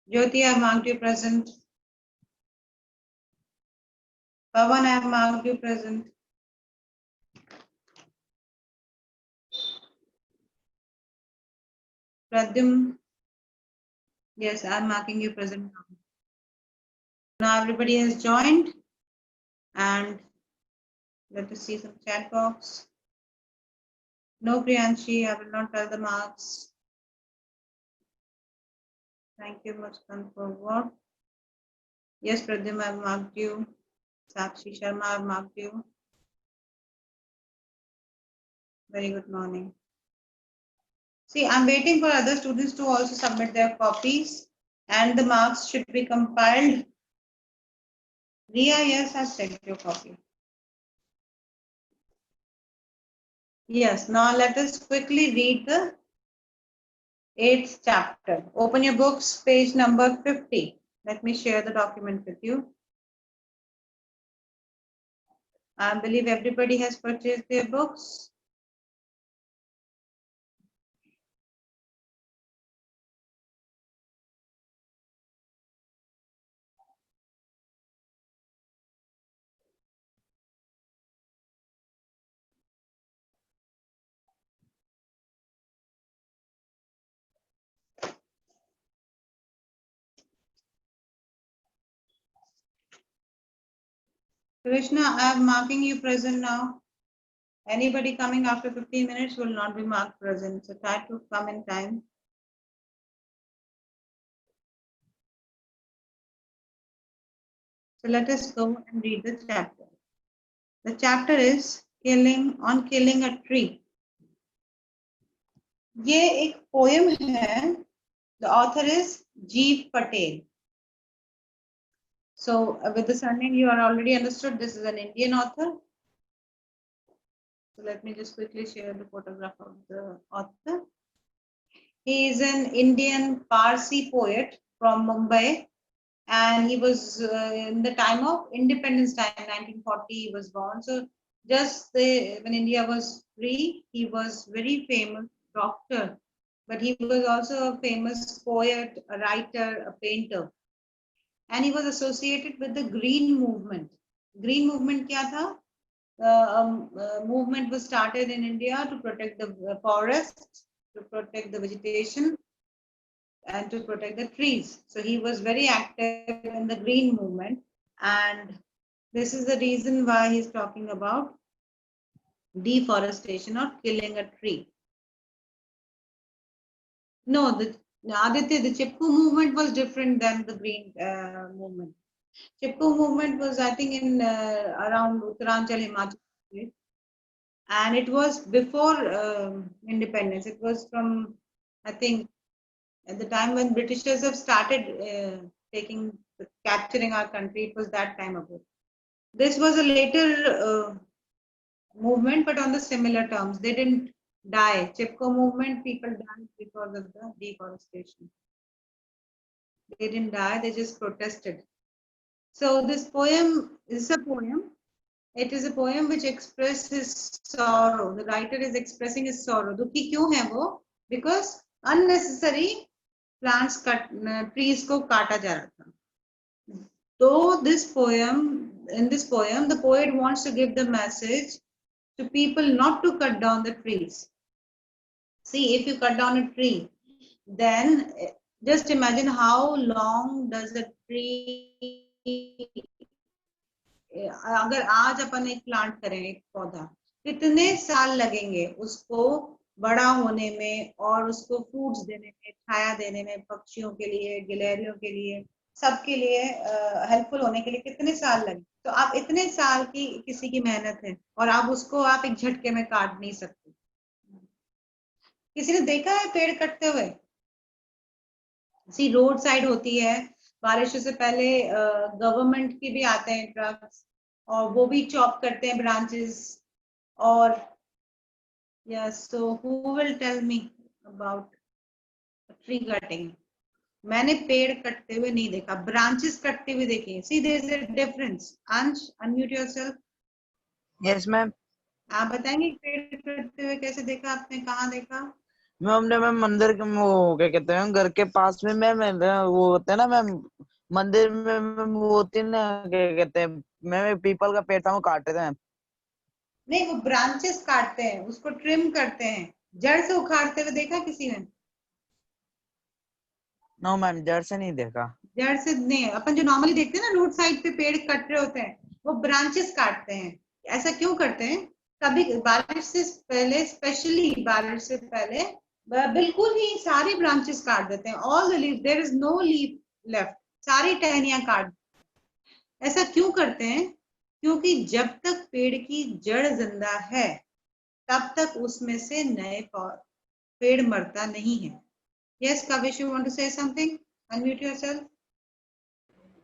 Jyoti, I have marked you present. Pawan, I have marked you present. Pradyum, yes, I am marking you present now. Now everybody has joined, and let us see some chat box. No, Priyanshi, I will not tell the marks. Thank you, Muskan, for what? Yes, Pradyum, I have marked you. Sakshi Sharma, I have marked you. Very good morning. See, I'm waiting for other students to also submit their copies, and the marks should be compiled. Ria, yes, I've sent your copy. Yes, now let us quickly read the 8th chapter. Open your books, page number 50. Let me share the document with you. I believe everybody has purchased their books. Krishna, I am marking you present now. Anybody coming after 15 minutes will not be marked present. So try to come in time. So let us go and read the chapter. The chapter is on killing a tree. ये एक poem है. The author is Jeev Patel. So with the surname you are already understood this is an Indian author. So let me just quickly share the photograph of the author. He is an Indian Parsi poet from Mumbai, and he was in the time of independence time, 1940 he was born. So just when India was free, he was very famous doctor, but he was also a famous poet, a writer, a painter, and he was associated with the Green Movement. Green Movement kya tha? Movement was started in India to protect the forests, to protect the vegetation, and to protect the trees. So he was very active in the green movement, and this is the reason why he's talking about deforestation or killing a tree. No, Aditya, the Chipko movement was different than the green movement. Chipko movement was, I think, in around Uttaranchal, Himachal Pradesh, and it was before independence. It was from, I think, at the time when Britishers have started capturing our country. It was that time ago. This was a later movement, but on the similar terms. They didn't die. Chipko movement, people died because of the deforestation. They didn't die, they just protested. So this poem is a poem. It is a poem which expresses sorrow. The writer is expressing his sorrow. दुखी क्यों है वो? Because unnecessary trees को काटा जा रहा था. So in this poem, the poet wants to give the message to people not to cut down the trees. See, if you cut down a tree, then just imagine how long does the tree, अगर आज अपन एक plant करें एक पौधा, कितने साल लगेंगे उसको बड़ा होने में और उसको फ्रूट्स देने में, छाया देने में, पक्षियों के लिए, गिलहरियों के लिए, सबके लिए हेल्पफुल होने के लिए कितने साल लगे. तो आप इतने साल की किसी की मेहनत है और आप उसको आप एक झटके में काट नहीं सकते. किसी ने देखा है पेड़ कटते हुए? सी रोड साइड होती है, बारिश से पहले गवर्नमेंट की भी आते हैं ट्रक्स और वो भी चॉप करते हैं ब्रांचेस. और yes, so who will tell me about tree cutting? मैंने पेड़ कटते हुए नहीं देखा, ब्रांचेस कटते हुए देखे. सी देयर इज अ डिफरेंस. अंश, अनम्यूट योरसेल्फ. Yes ma'am. आप बताएंगे पेड़ कटते हुए कैसे देखा आपने, कहाँ देखा? मैम हमने मैम मंदिर के वो क्या कहते हैं घर के पास में मैम वो होते हैं ना मैम मंदिर में मैम वो होती है ना क्या कहते हैं मैम पीपल का पेड़ था वो काटे थे मैम। नहीं, वो ब्रांचेस काटते हैं, उसको ट्रिम करते हैं, जड़ से उखाड़ते हुए देखा किसी ने? नो मैम जड़ से नहीं देखा। जड़ से नहीं, अपन जो नॉर्मली देखते हैं ना रोड साइड पे पेड़ कट रहे होते हैं, वो ब्रांचेस काटते हैं। ऐसा क्यों करते हैं? कभी बारिश से पहले, स्पेशली बारिश से पहले बिल्कुल ही सारी ब्रांचेस काट देते हैं, all the leaf, there is no leaf left, सारी टहनियां काट। ऐसा क्यों करते हैं? क्योंकि जब तक पेड़ की जड़ जिंदा है तब तक उसमें से नए पेड़ मरता नहीं है। Yes Kavish, you want to say something? Unmute yourself.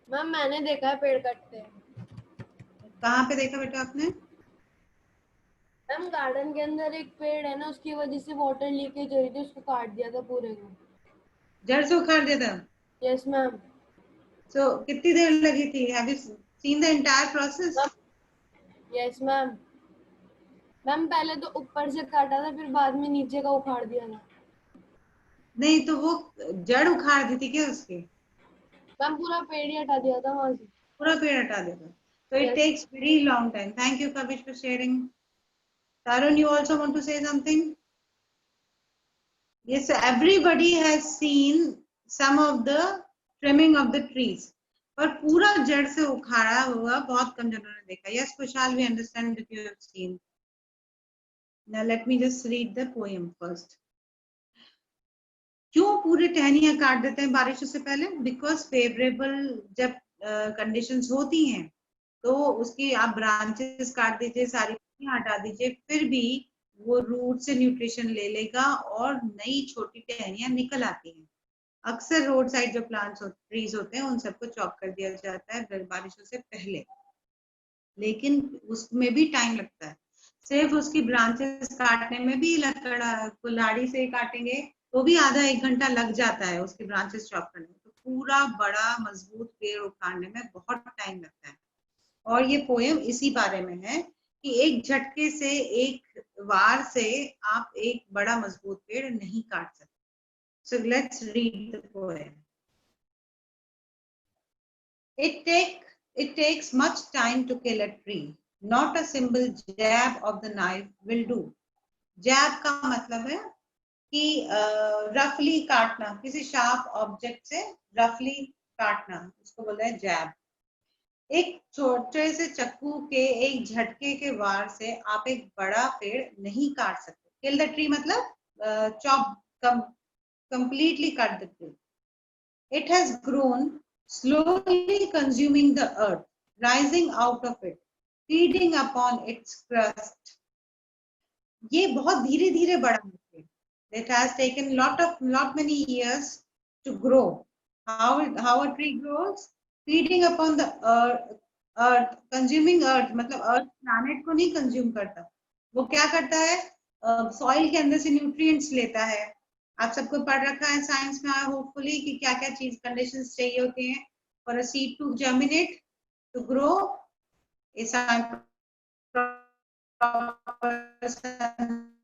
Ma'am मैंने देखा है पेड़ कटते हैं। कहाँ पे देखा बेटा आपने? मैम गार्डन के अंदर एक पेड़ है ना, उसकी वजह से वाटर लीकेज हो रही थी, उसको काट दिया था पूरे को। जड़ से उखाड़ दिया था? Yes ma'am. सो कितनी देर लगी थी? Have you seen the entire process? Yes ma'am. Ma'am पहले तो ऊपर से काटा था, फिर बाद में नीचे का उखाड़ दिया था। नहीं तो वो जड़ उखाड़ दी थी क्या उसकी? मैम पूरा पेड़ ही हटा दिया था वहां से। पूरा पेड़ हटा दिया था? So it Yes. takes very long time. Thank you Kavish for sharing. Tarun, you also want to say something? Yes, so everybody has seen some of the trimming of the trees. पर पूरा जड़ से उखाड़ा हुआ बहुत कम जनों ने देखा. Yes, Kushal, we understand that you have seen. Now let me just read the poem first. क्यों पूरे टहनियां काट देते हैं बारिशों से पहले? बिकॉज फेवरेबल जब कंडीशंस होती हैं तो उसकी आप ब्रांचेस काट दीजिए, सारी पत्तियां हटा दीजिए, फिर भी वो रूट से न्यूट्रिशन ले लेगा और नई छोटी टहनियां निकल आती हैं। अक्सर रोड साइड जो प्लांट्स ट्रीज होते हैं उन सबको चॉप कर दिया जाता है बारिशों से पहले, लेकिन उसमें भी टाइम लगता है। सिर्फ उसकी ब्रांचेस काटने में भी कुल्हाड़ी से काटेंगे तो भी आधा एक घंटा लग जाता है उसकी ब्रांचेस चॉप करने में। तो पूरा बड़ा मजबूत पेड़ उखाड़ने में बहुत टाइम लगता है। और ये पोएम इसी बारे में है कि एक झटके से, एक वार से आप एक बड़ा मजबूत पेड़ नहीं काट सकते। So let's read the poem. It takes much time to kill a tree. Not a simple jab of the knife will do. Jab का मतलब है कि रफली काटना, किसी शार्प ऑब्जेक्ट से रफली काटना, उसको बोलते हैं जैब। एक छोटे से चक्कू के एक झटके के वार से आप एक बड़ा पेड़ नहीं काट सकते। किल द ट्री मतलब chop, completely cut the tree. It has grown, slowly consuming the earth, rising out of it, feeding upon its crust. ये बहुत धीरे धीरे बड़ा है. It has taken lot many years to grow. How a tree grows? Feeding upon the earth, consuming earth मतलब earth planet को नहीं consume करता, वो क्या करता है? सॉइल के अंदर से न्यूट्रिएंट्स लेता है। आप सबको पढ़ रखा है साइंस में होपफुली कि क्या क्या चीज कंडीशंस चाहिए होती हैं for a seed to germinate, to grow.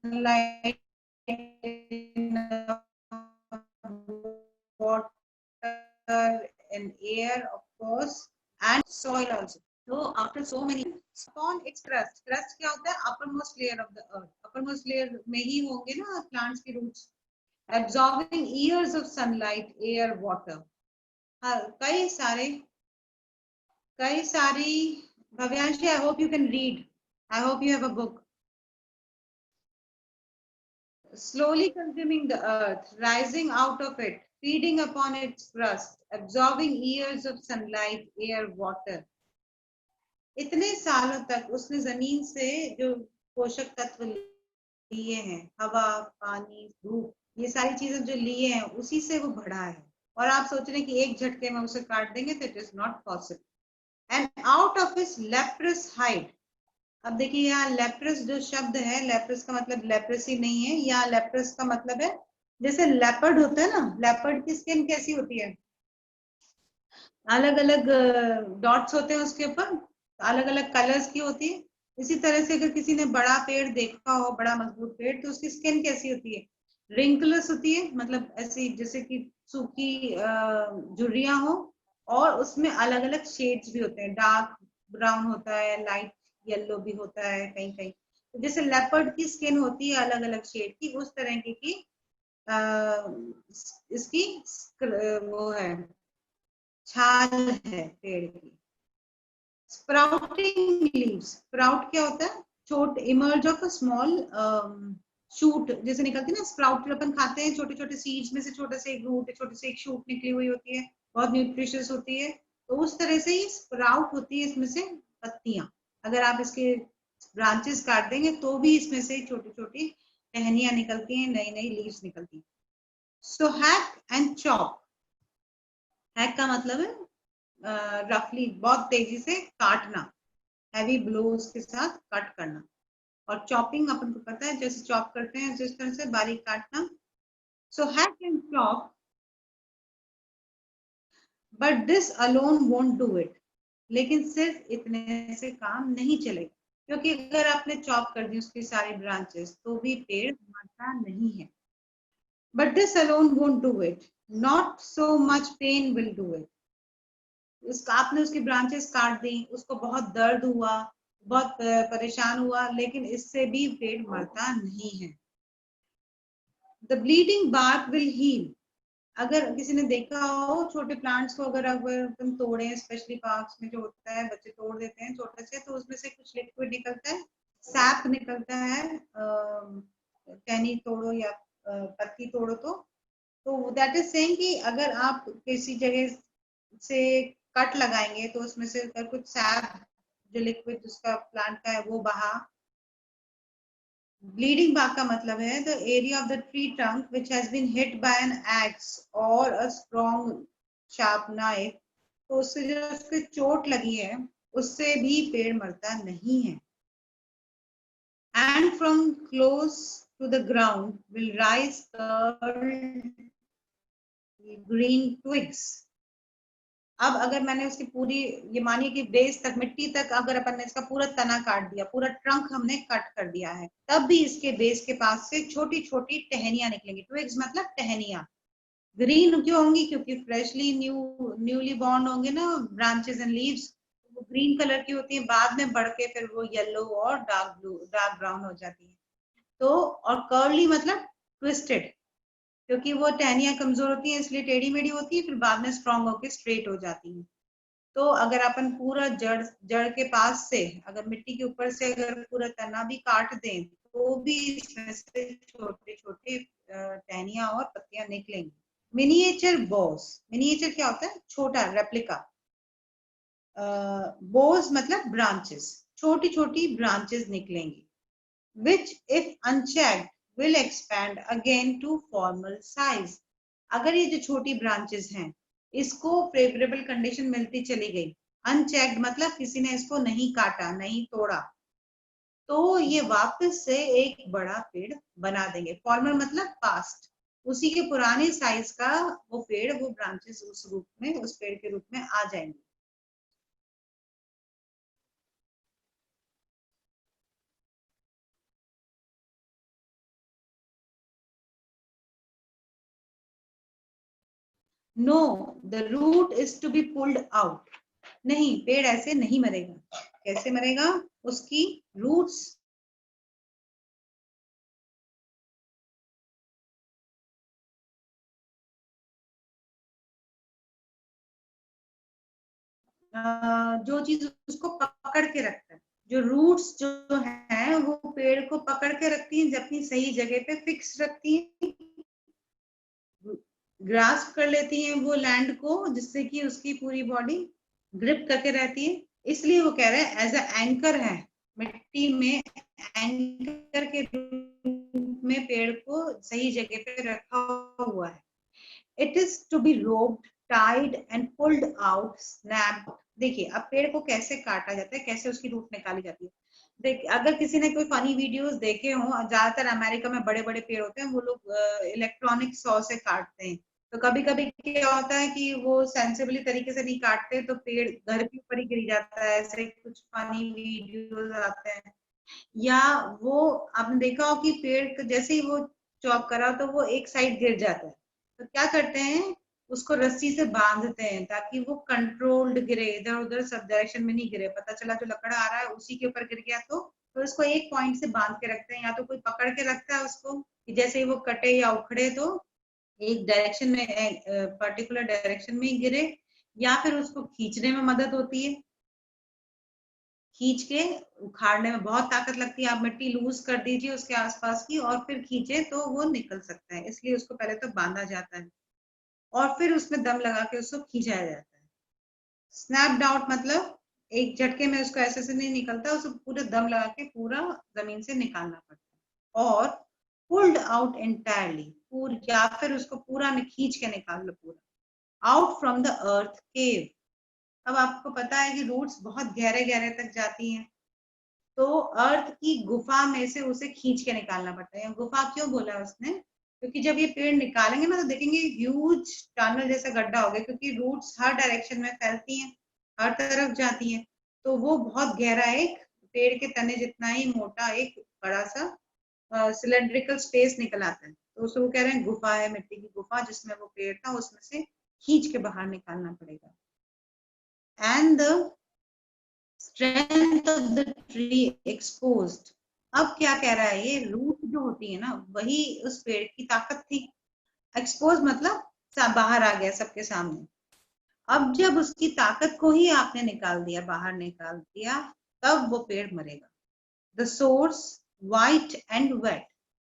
sunlight, water and air, of course, and soil also. So after so many, upon its crust, crust क्या होता है? uppermost layer of the earth. uppermost layer में ही होंगे ना plants की roots. Absorbing years of sunlight, air, water. हाँ, कई सारी Bhavyanshi, I hope you can read. I hope you have a book. Slowly consuming the earth, rising out of it, feeding upon its crust, absorbing years of sunlight, air, water. इतने सालों तक उसने जमीन से जो पोषक तत्व लिए हैं, हवा, पानी, धूप, ये सारी चीजें जो लिए हैं, उसी से वो बढ़ा है। और आप सोच रहे हैं कि एक झटके में उसे काट देंगे, तो it is not possible. And out of his leprous hide, अब देखिए यहाँ लेप्रस जो शब्द है, लेप्रस का मतलब लेप्रेसी नहीं है, यहाँ लेप्रस का मतलब है जैसे लेपर्ड होता है ना, लेपर्ड की स्किन कैसी होती है? अलग अलग डॉट्स होते हैं उसके ऊपर, अलग अलग कलर्स की होती है। इसी तरह से अगर किसी ने बड़ा पेड़ देखा हो, बड़ा मजबूत पेड़, तो उसकी स्किन कैसी होती है? रिंकलेस होती है, मतलब ऐसी जैसे कि सूखी झुर्रियां हो, और उसमें अलग अलग शेड्स भी होते हैं, डार्क ब्राउन होता है, लाइट येलो भी होता है कहीं कहीं। तो जैसे लेपर्ड की स्किन होती है अलग अलग शेड की, उस तरह की अ, इसकी वो है, छाल है पेड़ की। स्प्राउटिंग लीव्स, स्प्राउट क्या होता है, छोटे emerge of a small shoot जैसे निकलती है ना, स्प्राउट अपन खाते हैं, छोटे छोटे सीड्स में से छोटा सा एक रूट, छोटे से एक शूट निकली हुई होती है, बहुत न्यूट्रिशियस होती है। तो उस तरह से ही स्प्राउट होती है इसमें से पत्तियां। अगर आप इसके ब्रांचेस काट देंगे तो भी इसमें से छोटी छोटी टहनियां निकलती हैं, नई नई लीव्स निकलती हैं। सो हैक एंड चॉप, हैक का मतलब है रफली बहुत तेजी से काटना, हैवी ब्लोज के साथ कट करना। और चॉपिंग अपन को पता है, जैसे चॉप करते हैं जिस तरह से बारीक काटना। So hack and chop, but this alone won't do it, लेकिन सिर्फ इतने से काम नहीं चलेगा, क्योंकि अगर आपने चॉप कर दी उसकी सारी ब्रांचेस तो भी पेड़ मरता नहीं है। But this alone won't do it, not so much pain will do it. उसका आपने उसकी ब्रांचेस काट दी, उसको बहुत दर्द हुआ, बहुत परेशान हुआ, लेकिन इससे भी पेड़ मरता नहीं है। The bleeding bark will heal, अगर किसी ने देखा हो छोटे प्लांट्स को, अगर अपन तोड़े, स्पेशली पार्क्स में जो होता है, बच्चे तोड़ देते हैं छोटे से, तो उसमें से कुछ लिक्विड निकलता है, सैप निकलता है, टहनी तोड़ो या पत्ती तोड़ो तो दैट इज सेइंग कि अगर आप किसी जगह से कट लगाएंगे तो उसमें से अगर कुछ सैप, जो लिक्विड जिसका प्लांट का है, वो बहा। ब्लीडिंग बार्क का मतलब है the area of the tree trunk which has been hit by an axe और अ स्ट्रॉन्ग शार्प नाइफ, तो उससे जो उसके चोट लगी है उससे भी पेड़ मरता नहीं है। And from close to the ground will rise green twigs. अब अगर मैंने उसकी पूरी, ये मानिए कि बेस तक, मिट्टी तक, अगर अपन ने इसका पूरा तना काट दिया, पूरा ट्रंक हमने कट कर दिया है, तब भी इसके बेस के पास से छोटी छोटी टहनियां निकलेंगी। ट्विग्स मतलब टहनियां। ग्रीन क्यों होंगी, क्योंकि फ्रेशली न्यूली बॉर्न होंगे ना ब्रांचेस एंड लीव्स, वो ग्रीन कलर की होती है, बाद में बढ़ के फिर वो येलो और डार्क ब्लू, डार्क ब्राउन हो जाती है। तो और कर्ली मतलब ट्विस्टेड, क्योंकि वो टहनियां कमजोर होती हैं इसलिए टेढ़ी मेढ़ी होती है, फिर बाद में स्ट्रांग होकर स्ट्रेट हो जाती है। तो अगर अपन पूरा जड़ जड़ के पास से, अगर मिट्टी के ऊपर से अगर पूरा तना भी काट दें, तो भी इसमें से छोटे छोटे टहनियां और पत्तियां निकलेंगी। मिनिएचर बोस, मिनिएचर क्या होता है, छोटा, रेप्लिका। बोस मतलब ब्रांचेस, छोटी छोटी ब्रांचेस निकलेंगी, which if unchecked will expand again to formal size। अगर ये जो छोटी ब्रांचेस हैं, इसको फेवरेबल कंडीशन मिलती चली गई, अनचेक्ड मतलब किसी ने इसको नहीं काटा, नहीं तोड़ा, तो ये वापस से एक बड़ा पेड़ बना देंगे। फॉर्मल मतलब पास्ट, उसी के पुराने साइज का वो पेड़, वो ब्रांचेस उस रूप में, उस पेड़ के रूप में आ जाएंगे। No, the root is to be pulled out. नहीं, पेड़ ऐसे नहीं मरेगा। कैसे मरेगा, उसकी रूट्स जो चीज उसको पकड़ के रखता है, जो रूट्स जो है वो पेड़ को पकड़ के रखती हैं, अपनी सही जगह पे फिक्स रखती हैं, ग्रास्प कर लेती हैं वो लैंड को, जिससे कि उसकी पूरी बॉडी ग्रिप करके रहती है। इसलिए वो कह रहे हैं एज अ एंकर है, मिट्टी में एंकर के रूप में पेड़ को सही जगह पे रखा हुआ है। It is to be roped, tied and pulled out, snapped. देखिए अब पेड़ को कैसे काटा जाता है, कैसे उसकी रूट निकाली जाती है। देखिए अगर किसी ने कोई फनी वीडियोस देखे हो, ज्यादातर अमेरिका में बड़े बड़े पेड़ होते हैं, वो लोग इलेक्ट्रॉनिक सॉ से काटते हैं। तो कभी कभी क्या होता है कि वो सेंसिबली तरीके से नहीं काटते, तो पेड़ घर के ऊपर ही गिर जाता है, ऐसे कुछ फनी वीडियोस आते हैं। या वो आपने देखा हो कि पेड़ जैसे ही वो चॉप करा तो वो एक साइड गिर जाता है, तो क्या करते हैं उसको रस्सी से बांधते हैं ताकि वो कंट्रोल्ड गिरे, इधर उधर सब डायरेक्शन में नहीं गिरे। पता चला जो लकड़ा आ रहा है उसी के ऊपर गिर गया तो इसको एक पॉइंट से बांध के रखते हैं, या तो कोई पकड़ के रखता है उसको कि जैसे ही वो कटे या उखड़े तो एक डायरेक्शन में, पर्टिकुलर डायरेक्शन में ही गिरे, या फिर उसको खींचने में मदद होती है। खींच के उखाड़ने में बहुत ताकत लगती है, आप मिट्टी लूज कर दीजिए उसके आसपास की और फिर खींचे तो वो निकल सकता है, इसलिए उसको पहले तो बांधा जाता है और फिर उसमें दम लगा के उसको खींचाया जाता है। स्नैप्ड आउट मतलब एक झटके में उसको ऐसे से नहीं निकलता, उसको पूरे दम लगा के पूरा जमीन से निकालना पड़ता है। और पुल्ड आउट एंटायरली, या फिर उसको पूरा खींच के निकाल लो पूरा, आउट फ्रॉम द अर्थ केव। अब आपको पता है कि रूट्स बहुत गहरे गहरे तक जाती हैं, तो अर्थ की गुफा में से उसे खींच के निकालना पड़ता है। गुफा क्यों बोला उसने, क्योंकि जब ये पेड़ निकालेंगे ना तो देखेंगे ह्यूज टनल जैसा गड्ढा हो गया, क्योंकि रूट्स हर डायरेक्शन में फैलती हैं, हर तरफ जाती हैं, तो वो बहुत गहरा, एक पेड़ के तने जितना ही मोटा एक बड़ा सा सिलेंड्रिकल स्पेस निकल आता है, तो उसको वो कह रहे हैं गुफा है, मिट्टी की गुफा जिसमें वो पेड़ था, उसमें से खींच के बाहर निकालना पड़ेगा। And the strength of the tree exposed. अब क्या कह रहा है, ये रूट जो होती है ना वही उस पेड़ की ताकत थी। एक्सपोज मतलब बाहर आ गया सबके सामने। अब जब उसकी ताकत को ही आपने निकाल दिया, बाहर निकाल दिया, तब वो पेड़ मरेगा। The source white and wet.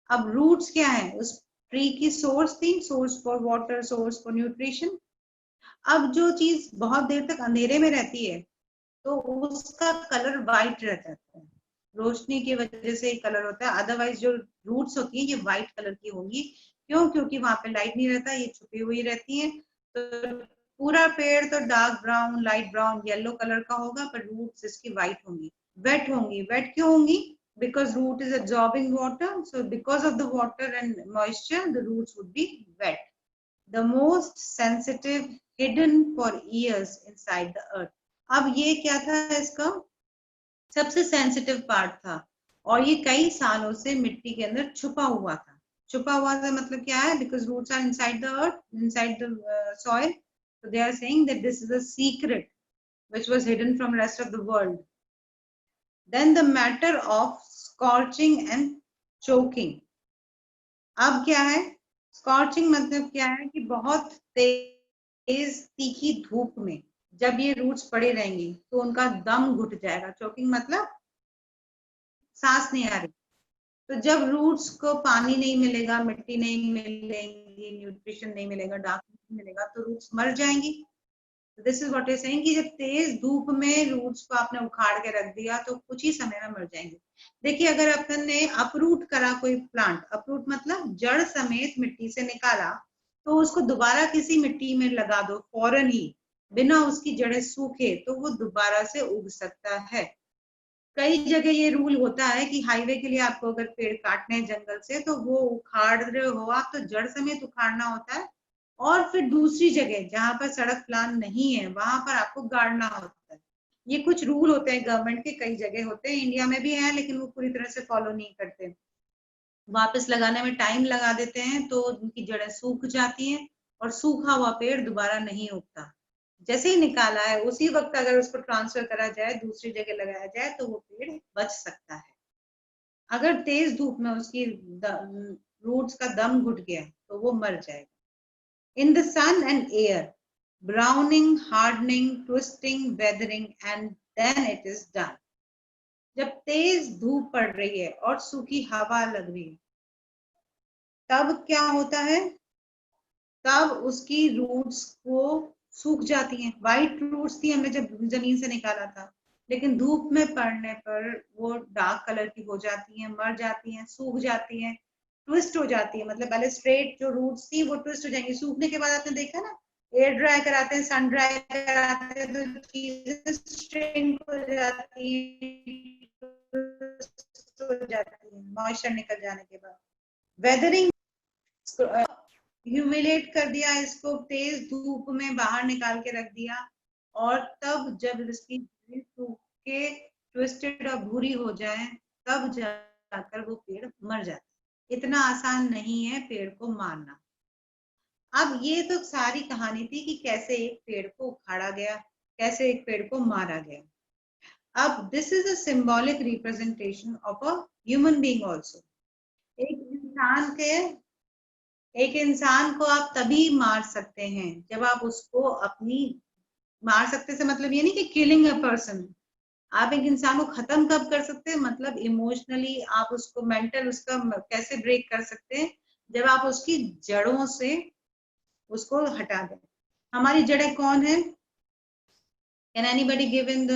अब रूट्स क्या है, उस ट्री की सोर्स थी, source for water, source for nutrition. अब जो चीज बहुत देर तक अंधेरे में रहती है तो उसका कलर वाइट रहता है, रोशनी की वजह से कलर होता है, अदरवाइज जो रूट्स होती हैं ये वाइट कलर की होंगी। क्यों, क्योंकि वहां पे लाइट नहीं रहता, ये छुपी हुई रहती है। तो पूरा पेड़ तो dark brown, light brown, yellow colour का होगा, पर रूट्स इसकी वाइट होंगी, वेट होंगी। वेट क्यों होंगी, because root is absorbing water, so because of the water and moisture the roots would be wet. The most sensitive, hidden for years inside the earth. अब ये क्या था, इसका सबसे सेंसिटिव पार्ट था और ये कई सालों से मिट्टी के अंदर छुपा हुआ था। छुपा हुआ था मतलब क्या है, because roots are inside the earth, inside the soil, so they are saying that this is a secret which was hidden from rest of the world. Then the matter of scorching and choking. अब क्या है, scorching मतलब क्या है कि बहुत तेज तीखी धूप में जब ये रूट्स पड़े रहेंगी तो उनका दम घुट जाएगा। चोकिंग मतलब सांस नहीं आ रही, तो जब रूट्स को पानी नहीं मिलेगा, मिट्टी नहीं मिलेगी, न्यूट्रिशन नहीं मिलेगा, डार्क नहीं मिलेगा, तो रूट्स मर जाएंगी। This is what is saying कि जब तेज धूप में रूट्स को आपने उखाड़ के रख दिया तो कुछ ही समय में मर जाएंगे। देखिए अगर अपन ने अपरूट करा कोई प्लांट, अपरूट मतलब जड़ समेत मिट्टी से निकाला, तो उसको दोबारा किसी मिट्टी में लगा दो फौरन ही, बिना उसकी जड़ें सूखे, तो वो दोबारा से उग सकता है। कई जगह ये रूल होता है कि हाईवे के लिए आपको अगर पेड़ काटने हैं जंगल से तो वो उखाड़ रहे हो आप तो जड़ समेत उखाड़ना होता है, और फिर दूसरी जगह जहां पर सड़क प्लान नहीं है वहां पर आपको गाड़ना होता है। ये कुछ रूल होते हैं गवर्नमेंट के, कई जगह होते हैं, इंडिया में भी है, लेकिन वो पूरी तरह से फॉलो नहीं करते। वापस लगाने में टाइम लगा देते हैं तो उनकी जड़ें सूख जाती हैं और सूखा हुआ पेड़ दोबारा नहीं उगता। जैसे ही निकाला है उसी वक्त अगर उसको ट्रांसफर करा जाए, दूसरी जगह लगाया जाए, तो वो पेड़ बच सकता है। अगर तेज धूप में उसकी रूट्स का दम घुट गया तो वो मर जाएगा। In the sun and air, browning, hardening, twisting, weathering, and then it is done. जब तेज धूप पड़ रही है और सूखी हवा लग रही है तब क्या होता है, तब उसकी रूट्स को सूख जाती हैं। वाइट रूट्स थी हमने जब जमीन से निकाला था, लेकिन धूप में पड़ने पर वो डार्क कलर की हो जाती हैं, मर जाती हैं, सूख जाती हैं, ट्विस्ट हो जाती है। मतलब पहले स्ट्रेट जो रूट्स थी वो ट्विस्ट हो जाएंगी, सूखने के बाद आपने देखा ना एयर ड्राई कराते हैं, सन ड्राई कराते हैं, तो चीजें श्रिंक हो जाती है, मॉइस्चर निकल जाने के बाद। वेदरिंग, ह्यूमिलेट कर दिया इसको, तेज धूप में बाहर निकाल के रख दिया, और तब जब इसकी सूख के ट्विस्टेड और भूरी हो जाए तब जाकर वो पेड़ मर जाता है। इतना आसान नहीं है पेड़ को मारना। अब ये तो सारी कहानी थी कि कैसे एक पेड़ को उखाड़ा गया, कैसे एक पेड़ को मारा गया। अब this is a symbolic representation of a human being also. एक इंसान को आप तभी मार सकते हैं जब आप उसको अपनी, मार सकते से मतलब ये नहीं कि किलिंग अ पर्सन। आप एक इंसान को खत्म कब कर सकते हैं, मतलब इमोशनली आप उसको, मेंटल उसका कैसे ब्रेक कर सकते हैं, जब आप उसकी जड़ों से उसको हटा दें। हमारी जड़ें कौन है? Can anybody give in the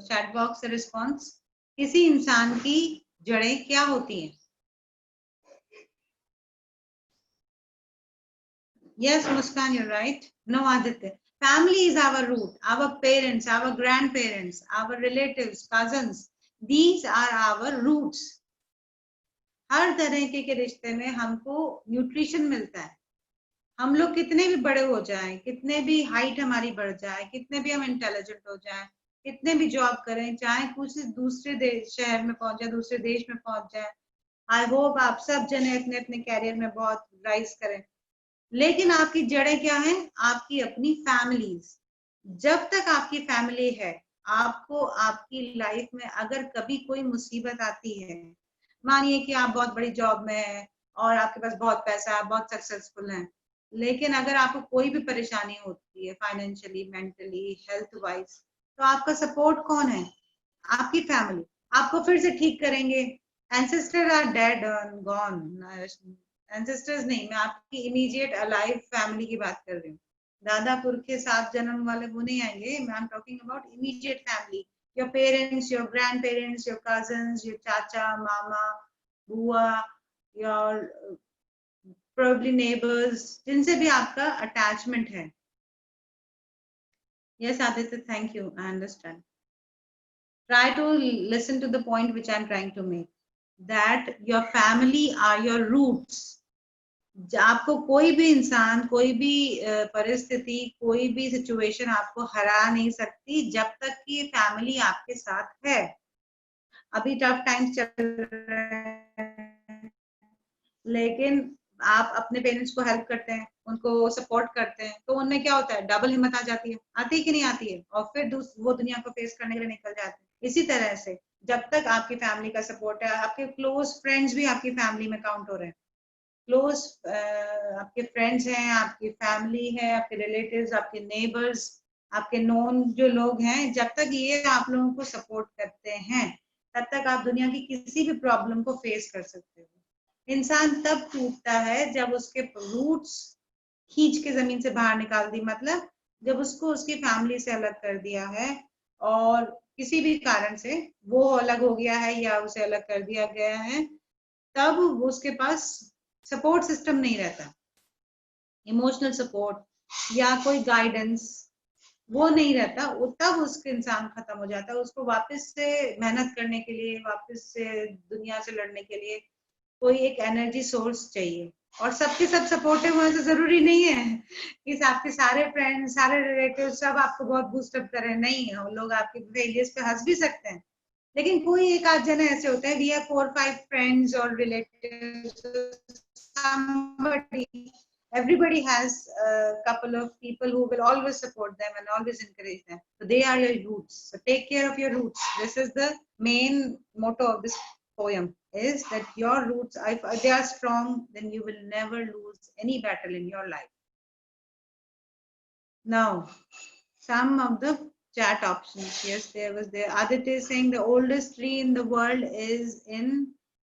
chat box response? किसी इंसान की जड़ें क्या होती हैं? Yes, Muskan, you're right. No, Aditya. Family is our root. Our parents, our grandparents, our relatives, cousins. These are our roots. हर तरह के रिश्ते में हमको न्यूट्रिशन मिलता है। हम लोग कितने भी बड़े हो जाएं, कितने भी हाइट हमारी बढ़ जाए, कितने भी हम इंटेलिजेंट हो जाएं, कितने भी जॉब करें, चाहे कुछ दूसरे शहर में पहुंच जाए, दूसरे देश में पहुंच जाए, आई होप आप सब जने अपने अपने कैरियर में बहुत राइज करें, लेकिन आपकी जड़ें क्या हैं? आपकी अपनी फैमिलीज। जब तक आपकी फैमिली है, आपको आपकी लाइफ में अगर कभी कोई मुसीबत आती है, मानिए कि आप बहुत बड़ी जॉब में हैं और आपके पास बहुत पैसा है, बहुत सक्सेसफुल हैं, लेकिन अगर आपको कोई भी परेशानी होती है फाइनेंशियली, मेंटली, हेल्थ वाइज, तो आपका सपोर्ट कौन है? आपकी फैमिली। आपको फिर से ठीक करेंगे। Ancestor are dead and gone, ancestors नहीं, मैं आपकी इमीडिएट अलाइव फैमिली की बात कर रही हूँ। दादा पुरखे 7 जन्म वाले वो नहीं आएंगे। मैं am talking about immediate family, your parents, your grand parents, your cousins, your चाचा, मामा, बुआ, योर प्रोबेबली नेबर्स, जिनसे भी आपका अटैचमेंट है। Yes Aditya, thank you, I understand. Try to listen to the point which I'm trying to make, that your family are your roots. आपको कोई भी इंसान, कोई भी परिस्थिति, कोई भी सिचुएशन आपको हरा नहीं सकती जब तक कि फैमिली आपके साथ है। अभी टफ टाइम्स चल रहे हैं, लेकिन आप अपने पेरेंट्स को हेल्प करते हैं, उनको सपोर्ट करते हैं, तो उनमें क्या होता है? डबल हिम्मत आ जाती है। आती है कि नहीं आती है? और फिर वो दुनिया को फेस करने के लिए निकल जाते हैं। इसी तरह से जब तक आपकी फैमिली का सपोर्ट है, आपके क्लोज फ्रेंड्स भी आपकी फैमिली में काउंट हो रहे हैं। क्लोज आपके फ्रेंड्स हैं, आपकी फैमिली है, आपके रिलेटिव्स, आपके नेबर्स, आपके नोन जो लोग हैं, जब तक ये आप लोगों को सपोर्ट करते हैं, तब तक आप दुनिया की किसी भी प्रॉब्लम को फेस कर सकते हो। इंसान तब टूटता है जब उसके रूट्स खींच के जमीन से बाहर निकाल दी, मतलब जब उसको उसकी फैमिली से अलग कर दिया है और किसी भी कारण से वो अलग हो गया है या उसे अलग कर दिया गया है, तब उसके पास सपोर्ट सिस्टम नहीं रहता, इमोशनल सपोर्ट या कोई गाइडेंस वो नहीं रहता। तब उसके इंसान खत्म हो जाता है। उसको वापस से मेहनत करने के लिए, वापस से दुनिया से लड़ने के लिए कोई एक एनर्जी सोर्स चाहिए। और सबके सब सपोर्टिव होने से जरूरी नहीं है कि आपके सारे फ्रेंड्स, सारे रिलेटिव सब आपको बहुत बूस्टअप करें, नहीं है। वो लोग आपके फेलियर्स पे हंस भी सकते हैं, लेकिन कोई एक आध जने ऐसे होते हैं, वी हैव 4-5 फ्रेंड्स और relatives, somebody, everybody has a couple of people who will always support them and always encourage them. So they are your roots. So take care of your roots. This is the main motto of this poem, is that your roots, if they are strong, then you will never lose any battle in your life. Now, some of the chat options. Yes, there was there. Aditya is saying the oldest tree in the world is in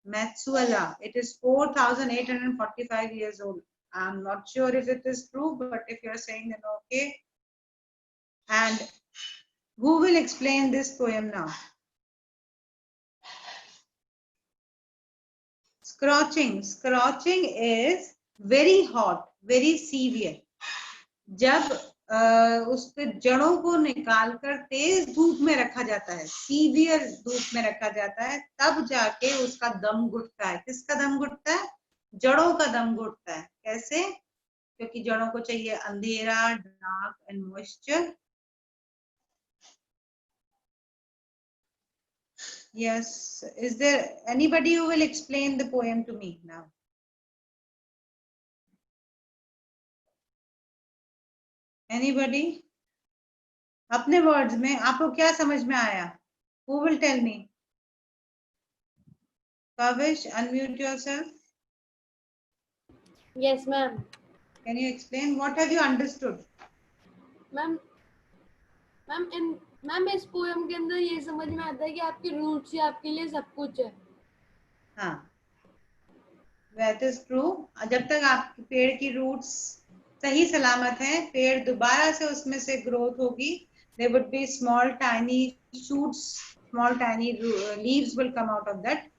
Metsuala. It is 4,845 years old. I'm not sure if it is true, but if you're saying then okay. And who will explain this poem now? Scorching. Scorching is very hot, very severe. जब उसके जड़ों को निकालकर तेज धूप में रखा जाता है, सीवियर धूप में रखा जाता है, तब जाके उसका दम घुटता है। किसका दम घुटता है? जड़ों का दम घुटता है। कैसे? क्योंकि जड़ों को चाहिए अंधेरा, dark and moisture. Yes. Is there anybody who will explain the poem to me now? Anybody? अपने वर्ड्स में आपको क्या समझ में आया? Who will tell me? Kavish, unmute yourself. Yes, ma'am. Can you explain what have you understood? Ma'am ma'am इस poem के अंदर ये समझ में आता है कि आपके रूट्स ही आपके लिए सब कुछ है। हाँ, that is true. जब तक आपके पेड़ की रूट्स सही सलामत हैं, पेड़ दोबारा से उसमें से ग्रोथ होगी. There would be small tiny shoots, small tiny leaves will come out of that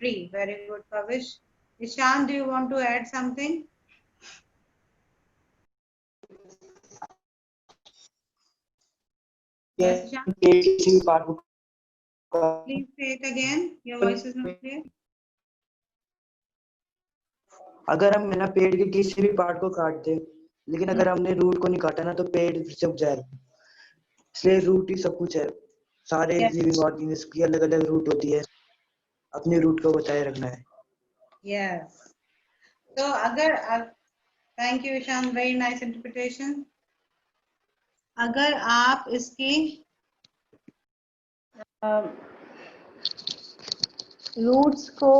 tree. Very good, Kavish. Ishan, do you want to add something? Yes, Ishan. Please say it again. Your voice is not clear. अगर हम ना पेड़ के किसी भी part को काट दे, लेकिन अगर हमने रूट को नहीं काटा ना तो पेड़ फिर से उग जाएगा। इसलिए रूट ही सब कुछ है। सारे लिविंग ऑर्गेनिज्म की अलग अलग रूट होती है, अपने रूट को बचाए रखना है। Yes. So अगर thank you Ishan, very nice interpretation. अगर आप इसकी रूट्स को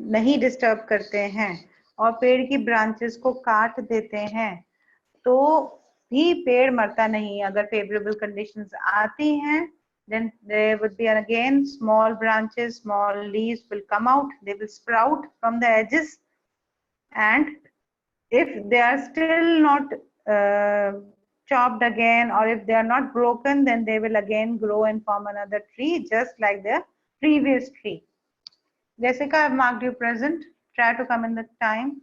नहीं डिस्टर्ब करते हैं और पेड़ की ब्रांचेस को काट देते हैं तो भी पेड़ मरता नहीं। अगर फेवरेबल कंडीशंस आती हैं then there would be again small branches, small leaves will come out, they will sprout from the edges, and if they are still not chopped again or if they are not broken, then they will again grow and form another tree just like the previous tree. Jessica, I've marked you present. Try to come in the time.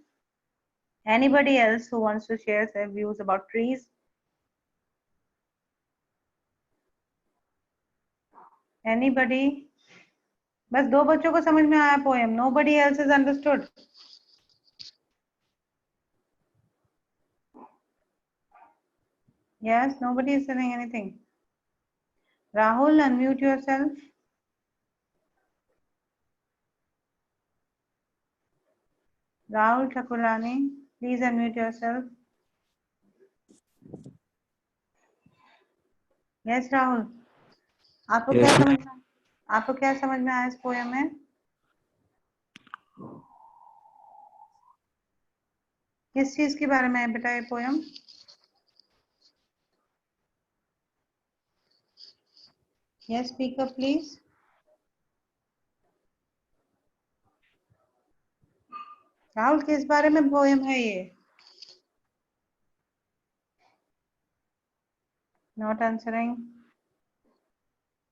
Anybody else who wants to share their views about trees? Anybody? बस दो बच्चों को समझ में आया poem. Nobody else has understood. Yes, nobody is saying anything. Rahul, unmute yourself. Rahul Thakurani, please unmute yourself. Yes, Rahul. आपको क्या समझ में आया इस पोएम में? किस चीज के बारे में है बेटा ये poem? Yes, speak up please. Rahul, किस बारे में पोएम है ये? Not answering.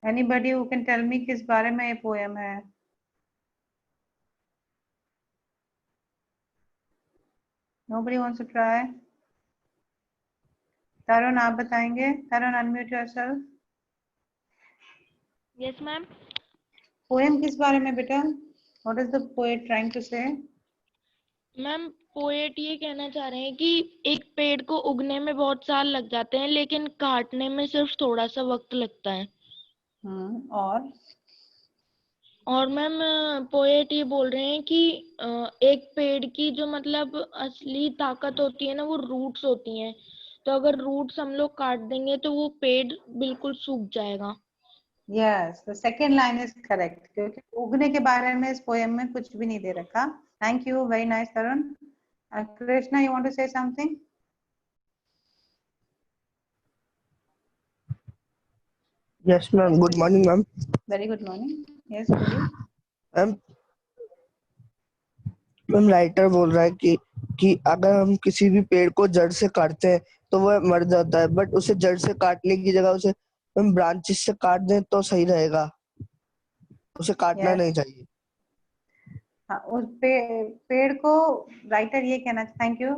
Anybody who can tell me किस बारे में ये पोएम है? Nobody wants to try. तरुण, आप बताएंगे? तरुण, unmute yourself. Yes, ma'am. Poem किस बारे में बेटा? What is the poet trying to say? Ma'am poet ये कहना चाह रहे हैं कि एक पेड़ को उगने में बहुत साल लग जाते हैं लेकिन काटने में सिर्फ थोड़ा सा वक्त लगता है। और मैम पोएट ये बोल रहे हैं कि एक पेड़ की जो मतलब असली ताकत होती है ना वो रूट्स होती हैं, तो अगर रूट्स हम लोग काट देंगे तो वो पेड़ बिल्कुल सूख जाएगा। Yes, the second line is correct. क्योंकि उगने के बारे में इस पोएम में कुछ भी नहीं दे रखा. Thank you, very nice, Tarun. Krishna, you want to say something? Yes, ma'am. Good morning, ma'am. Very good morning. Yes, please. Ma'am writer बोल रहा है कि अगर हम किसी भी पेड़ को जड़ से काटते हैं तो वह मर जाता है, बट उसे जड़ से काटने की जगह उसे हम ब्रांचेस से काट दें तो सही रहेगा, उसे काटना नहीं चाहिए। हाँ, उस पेड़ को राइटर ये कहना, थैंक यू,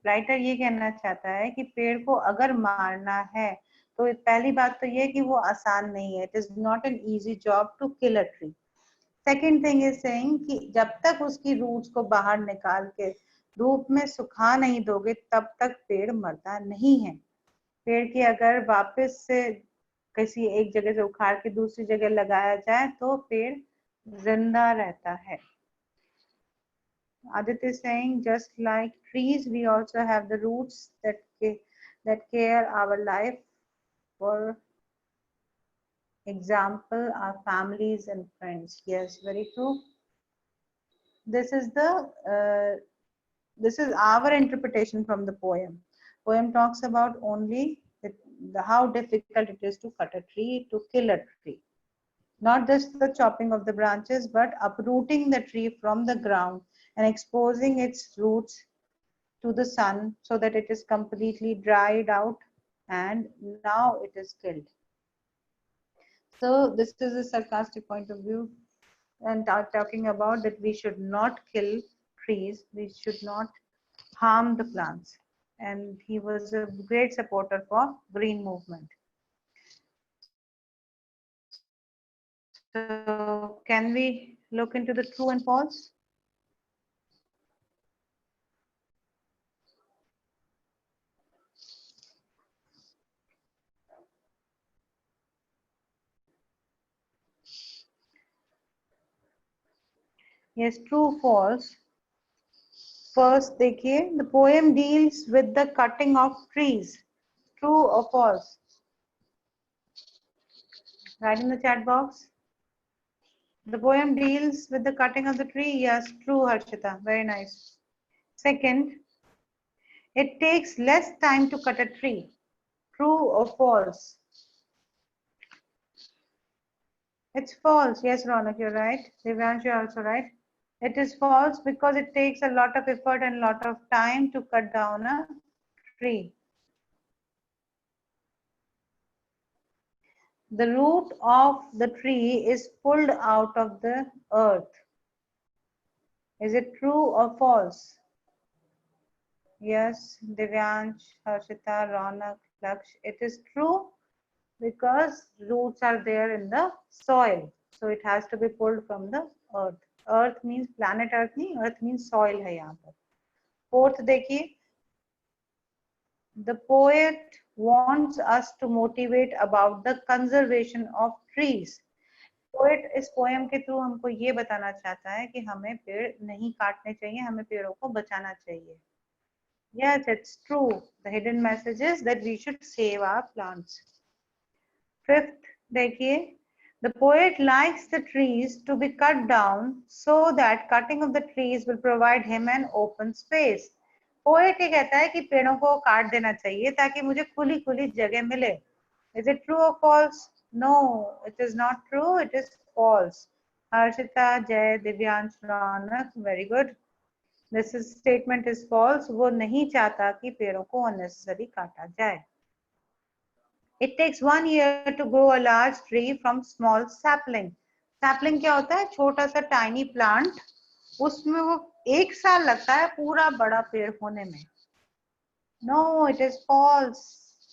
राइटर ये कहना चाहता है कि पेड़ को अगर मारना है तो पहली बात तो ये कि वो आसान नहीं है. It is not an easy job to kill a tree. Second thing is saying कि जब तक उसकी रूट्स को बाहर निकाल के धूप में सुखा नहीं दोगे तब तक पेड़ मरता नहीं है. पेड़ की अगर वापस से किसी एक जगह से उखाड़ के दूसरी जगह लगाया जाए तो पेड़ जिंदा रहता है. Aditya is saying, just like trees, we also have the roots that care our life. For example, our families and friends. Yes, very true. This is our interpretation from the poem. Poem talks about only how difficult it is to cut a tree, to kill a tree. Not just the chopping of the branches, but uprooting the tree from the ground and exposing its roots to the sun so that it is completely dried out and now it is killed. So this is a sarcastic point of view and talking about that we should not kill trees, we should not harm the plants. And he was a great supporter for green movement. So can we look into the true and false? Yes, true, false. First, देखिए, the poem deals with the cutting of trees. True or false? Write in the chat box. The poem deals with the cutting of the tree. Yes, true, Harshita. Very nice. Second, it takes less time to cut a tree. True or false? It's false. Yes, Ronak, you're right. Divyansh, you're also right. It is false because it takes a lot of effort and a lot of time to cut down a tree. The root of the tree is pulled out of the earth. Is it true or false? Yes, Divyansh, Harshita, Ronak, Laksh. It is true because roots are there in the soil. So it has to be pulled from the earth. Earth means planet Earth नहीं, earth means soil है यहाँ पर. Fourth देखिए, the poet wants us to motivate about the conservation of trees. Poet इस poem के through हमको ये बताना चाहता है कि हमें पेड़ नहीं काटने चाहिए, हमें पेड़ों को बचाना चाहिए. Yes, it's true. The hidden message is that we should save our plants. Fifth, देखिए, the poet likes the trees to be cut down so that cutting of the trees will provide him an open space. Poet ये कहता है कि पेड़ों को काट देना चाहिए ताकि मुझे खुली खुली जगह मिले. Is it true or false? No, it is not true. It is false. Harshita, Jay, Divyansh, Ronak, very good. This statement is false. वो नहीं चाहता कि पेड़ों को unnecessary काटा जाए. It takes 1 year to grow a large tree from small sapling. Sapling क्या होता है? छोटा सा tiny plant. उसमें वो 1 साल लगता है पूरा बड़ा पेड़ होने में. No, it is false.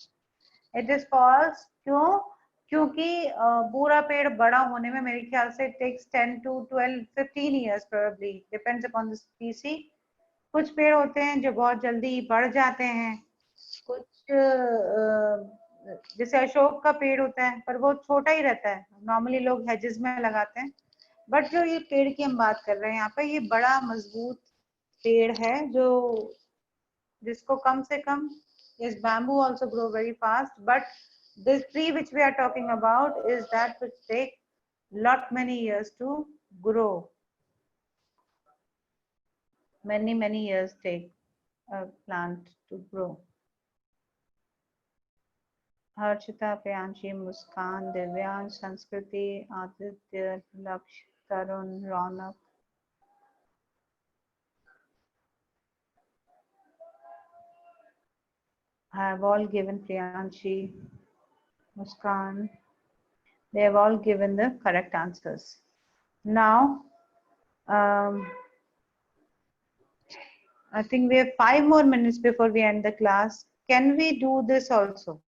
It is false. क्यों? क्योंकि पूरा पेड़ बड़ा होने में मेरे ख्याल से it takes 10 to 12, 15 years probably. Depends upon the species. कुछ पेड़ होते हैं जो बहुत जल्दी बढ़ जाते हैं. कुछ जैसे अशोक का पेड़ होता है पर वो छोटा ही रहता है. नॉर्मली लोग हेजेस में लगाते हैं. बट जो ये पेड़ की हम बात कर रहे हैं यहाँ पे, ये बड़ा मजबूत पेड़ है जो जिसको कम से कम, yes, bamboo also grow very fast, but this tree which we are talking about is that which take lot many years to grow. Many years take a plant to grow. Harshita, Priyanshi, Muskan, Divyansh, Sanskriti, Aditya, Laksh, Tarun, Ronak. I have all given Priyanshi, Muskan. They have all given the correct answers. Now, I think we have 5 more minutes before we end the class. Can we do this also?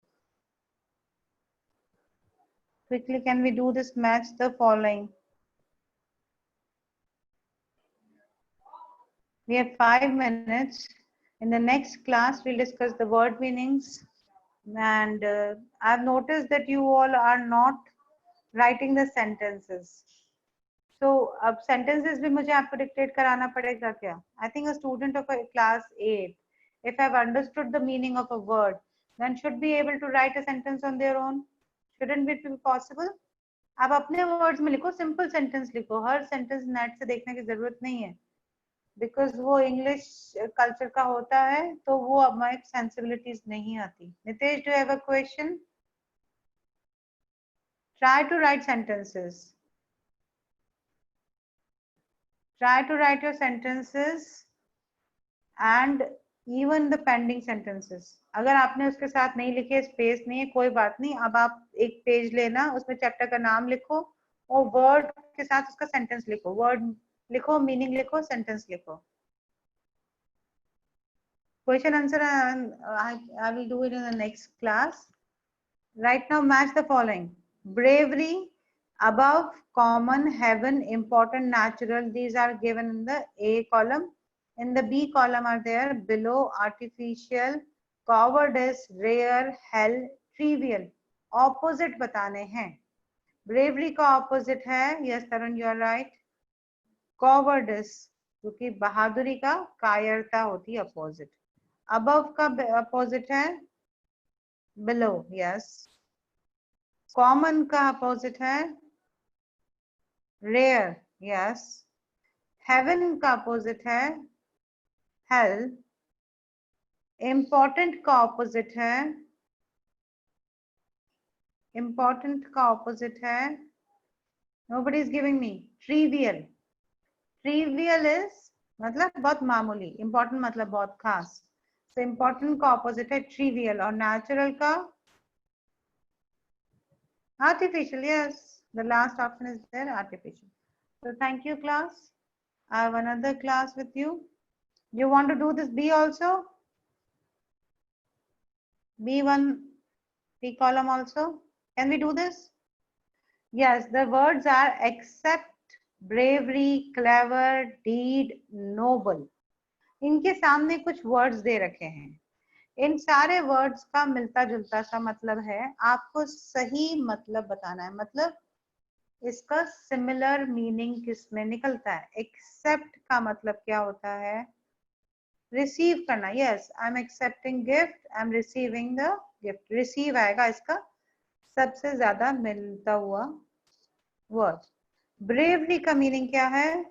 Quickly, can we do this? Match the following. We have 5 minutes. In the next class, we'll discuss the word meanings, and I've noticed that you all are not writing the sentences. So अब sentences भी मुझे आपको dictate कराना पड़ेगा क्या? I think a student of a class 8, if I've understood the meaning of a word, then should be able to write a sentence on their own. Shouldn't it be possible? आप अपने words में लिखो, simple sentence लिखो, हर sentence net से देखने की जरूरत नहीं है, बिकॉज वो इंग्लिश कल्चर का होता है तो वो हमारी सेंसिबिलिटीज नहीं आती. Nitesh, do have a question? Try to write sentences, try to write your sentences and even the pending sentences. अगर आपने उसके साथ नहीं लिखे, स्पेस नहीं है, कोई बात नहीं. अब आप एक पेज लेना, उसमें चैप्टर का नाम लिखो और वर्ड के साथ उसका सेंटेंस लिखो. वर्ड लिखो, मीनिंग लिखो, सेंटेंस लिखो. Question answer I will do it in the next class. Right now match the following. Bravery, above, common, heaven, important, natural. These are given in the A column. In the B column are there below, artificial, cowardice, rare, hell, trivial. Opposite बताने हैं. Bravery का opposite है, yes Tarun, you are right. Cowardice, क्योंकि बहादुरी का कायरता होती है opposite. Above का opposite है below, yes. Common का opposite है rare, yes. Heaven का opposite है hell. Important का opposite है, important का opposite है, nobody is giving me, trivial. Trivial is मतलब बहुत मामूली, important मतलब बहुत खास. So important का opposite है trivial और natural का artificial. Yes, the last option is there, artificial. So thank you class. I have another class with you. You want to do this B also? B1, B column also. Can we do this? Yes, the words are accept, bravery, clever, deed, noble. इनके सामने कुछ words दे रखे हैं. इन सारे words का मिलता जुलता सा मतलब है. आपको सही मतलब बताना है. मतलब इसका सिमिलर मीनिंग किसमें निकलता है. एक्सेप्ट का मतलब क्या होता है? रिसीव करना. Yes, I am accepting gift, I am receiving the gift. Receive आएगा इसका सबसे ज्यादा मिलता हुआ वर्ड. ब्रेवरी का मीनिंग क्या है?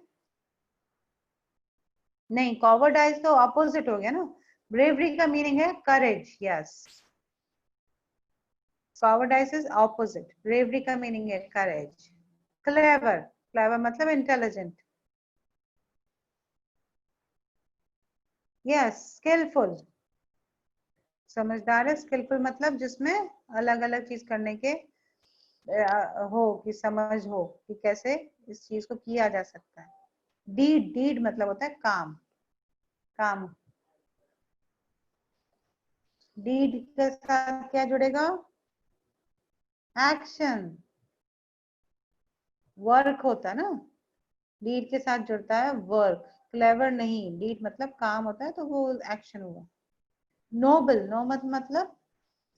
नहीं, कॉवर्डाइज तो अपोजिट हो गया ना. ब्रेवरी का मीनिंग है courage. Yes, cowardice is opposite. Bravery का मीनिंग है करेज. क्लेवर, क्लेवर मतलब इंटेलिजेंट. यस, स्किलफुल, समझदार है. स्किलफुल मतलब जिसमें अलग अलग चीज करने के हो, कि समझ हो कि कैसे इस चीज को किया जा सकता है. डीड, डीड मतलब होता है काम, काम. डीड के साथ क्या जुड़ेगा? एक्शन, वर्क होता है ना. डीड के साथ जुड़ता है वर्क, क्लेवर नहीं. डीड मतलब काम होता है तो वो एक्शन हुआ. नोबल, नोबल मतलब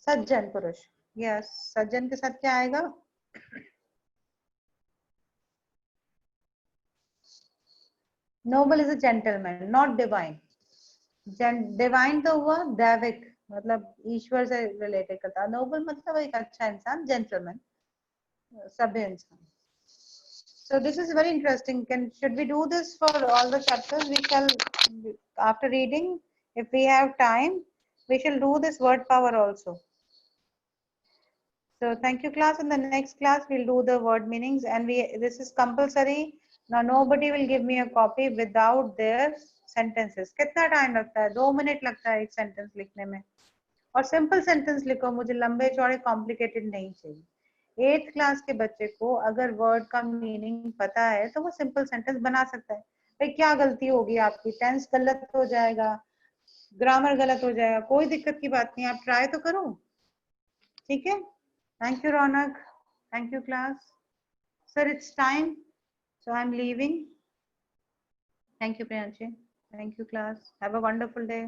सज्जन पुरुष. यस, सज्जन के साथ क्या आएगा? Noble is a gentleman, not divine. Divine तो हुआ दैविक, मतलब ईश्वर से रिलेटेड करता है. नोबल मतलब एक अच्छा इंसान, जेंटलमैन, सभ्य इंसान. So this is very interesting. Should we do this for all the chapters? We shall, after reading, if we have time, we shall do this word power also. So thank you class. In the next class, we'll do the word meanings, and this is compulsory. Now nobody will give me a copy without their sentences. कितना time लगता है? 2 minute लगता है एक sentence लिखने में. और simple sentence लिखो, मुझे लंबे चौड़े complicated नहीं चाहिए. 8th क्लास के बच्चे को अगर वर्ड का मीनिंग पता है तो वो सिंपल सेंटेंस बना सकता है. भाई क्या गलती होगी आपकी? टेंस गलत हो जाएगा, ग्रामर गलत हो जाएगा, कोई दिक्कत की बात नहीं. आप ट्राई तो करो. ठीक है. Thank you Raunak. Thank you class. Sir it's time, so I am leaving. Thank you Priyanshi. Thank you class. Have a wonderful day.